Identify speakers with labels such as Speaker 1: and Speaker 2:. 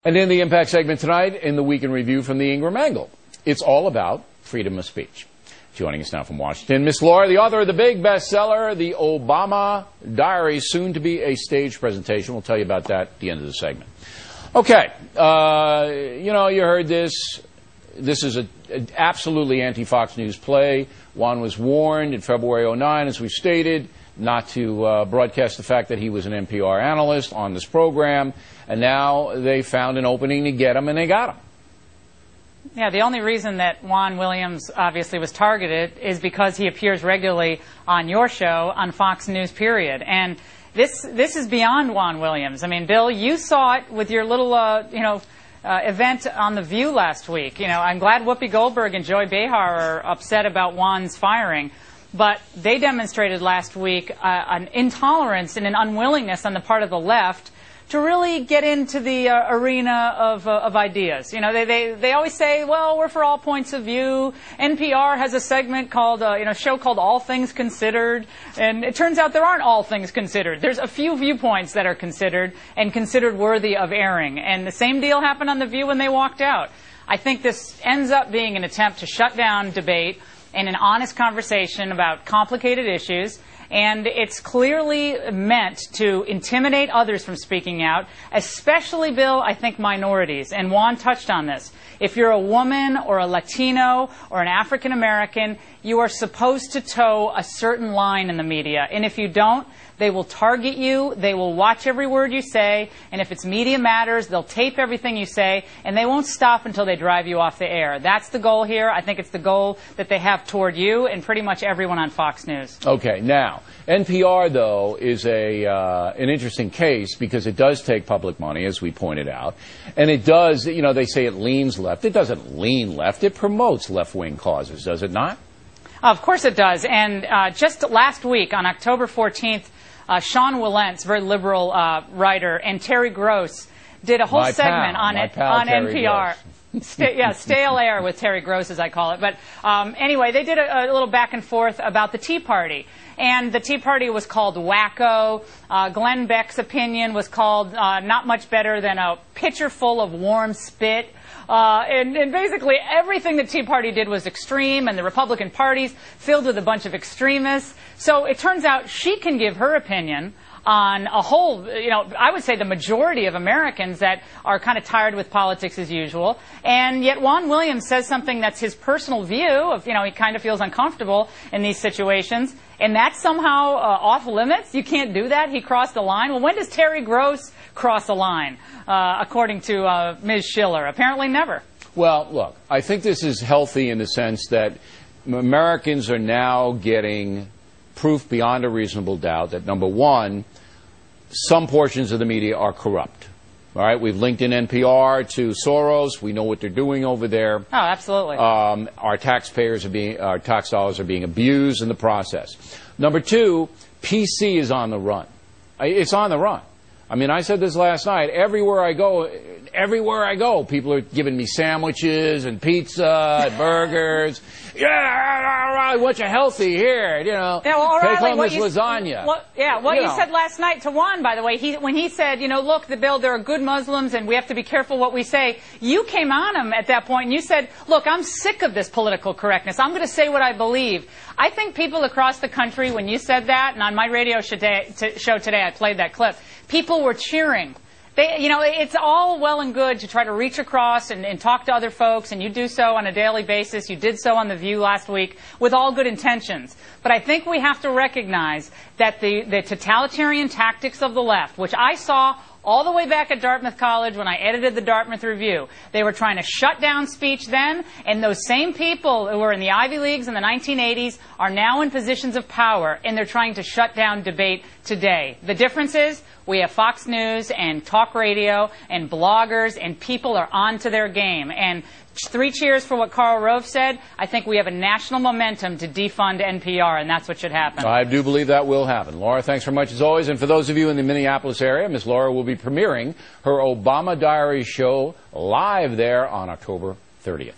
Speaker 1: And in the Impact segment tonight, in the Week in Review from the Ingraham angle, it's all about freedom of speech. Joining us now from Washington, Miss Laura, the author of the big bestseller, The Obama Diaries, soon to be a stage presentation. We'll tell you about that at the end of the segment. Okay, you heard this. This is an absolutely anti-Fox News play. Juan was warned in February '09, as we've stated, not to broadcast the fact that he was an NPR analyst on this program. And now they found an opening to get him, and they got him.
Speaker 2: Yeah, the only reason that Juan Williams obviously was targeted is because he appears regularly on your show on Fox News, period. And this is beyond Juan Williams. I mean, Bill, you saw it with your little, event on The View last week. You know, I'm glad Whoopi Goldberg and Joy Behar are upset about Juan's firing. But they demonstrated last week an intolerance and an unwillingness on the part of the left to really get into the arena of ideas. You know, they always say, well, we're for all points of view. NPR has a segment called, show called All Things Considered. And it turns out there aren't all things considered. There's a few viewpoints that are considered and considered worthy of airing. And the same deal happened on The View when they walked out. I think this ends up being an attempt to shut down debate and an honest conversation about complicated issues. And it's clearly meant to intimidate others from speaking out, especially, Bill, I think minorities. And Juan touched on this. If you're a woman or a Latino or an African American, you are supposed to toe a certain line in the media. And if you don't, they will target you, they will watch every word you say, and if it's Media Matters, they'll tape everything you say, and they won't stop until they drive you off the air. That's the goal here. I think it's the goal that they have toward you and pretty much everyone on Fox News.
Speaker 1: Okay, now, NPR, though, is an interesting case because it does take public money, as we pointed out, and it does, they say it leans left. It doesn't lean left. It promotes left-wing causes, does it not?
Speaker 2: Of course it does. And just last week, on October 14th, Sean Wilentz, very liberal writer, and Terry Gross did a whole segment on NPR. Stale air with Terry Gross, as I call it. But anyway, they did a little back and forth about the Tea Party. And the Tea Party was called wacko. Glenn Beck's opinion was called not much better than a pitcher full of warm spit. And basically everything the Tea Party did was extreme, and the Republican Party's filled with a bunch of extremists. So it turns out she can give her opinion on a whole, I would say the majority of Americans that are kind of tired with politics as usual. And yet Juan Williams says something that's his personal view of, he kind of feels uncomfortable in these situations. And that's somehow off limits? You can't do that? He crossed the line? Well, when does Terry Gross cross a line, according to Ms. Schiller? Apparently never.
Speaker 1: Well, look, I think this is healthy in the sense that Americans are now getting proof beyond a reasonable doubt that, number one, some portions of the media are corrupt. All right, we've linked in NPR to Soros. We know what they're doing over there.
Speaker 2: Oh, absolutely.
Speaker 1: Our tax dollars are being abused in the process. Number two, PC is on the run. It's on the run. I mean, I said this last night. Everywhere I go, people are giving me sandwiches and pizza and burgers. Yeah, I want you healthy here,
Speaker 2: Yeah, well,
Speaker 1: take home this lasagna.
Speaker 2: What you said last night to Juan, by the way, when he said, look, Bill, there are good Muslims and we have to be careful what we say. You came on him at that point and you said, look, I'm sick of this political correctness. I'm going to say what I believe. I think people across the country, when you said that, and on my radio show today, I played that clip, people were cheering. It's all well and good to try to reach across and talk to other folks, and you do so on a daily basis. You did so on The View last week with all good intentions. But I think we have to recognize that the totalitarian tactics of the left, which I saw all the way back at Dartmouth College when I edited the Dartmouth Review. They were trying to shut down speech then, and those same people who were in the Ivy Leagues in the 1980s are now in positions of power, and they're trying to shut down debate today. The difference is we have Fox News and talk radio and bloggers, and people are on to their game. And 3 cheers for what Karl Rove said. I think we have a national momentum to defund NPR, and that's what should happen.
Speaker 1: I do believe that will happen. Laura, thanks very much as always. And for those of you in the Minneapolis area, Ms. Laura will be premiering her Obama Diaries show live there on October 30th.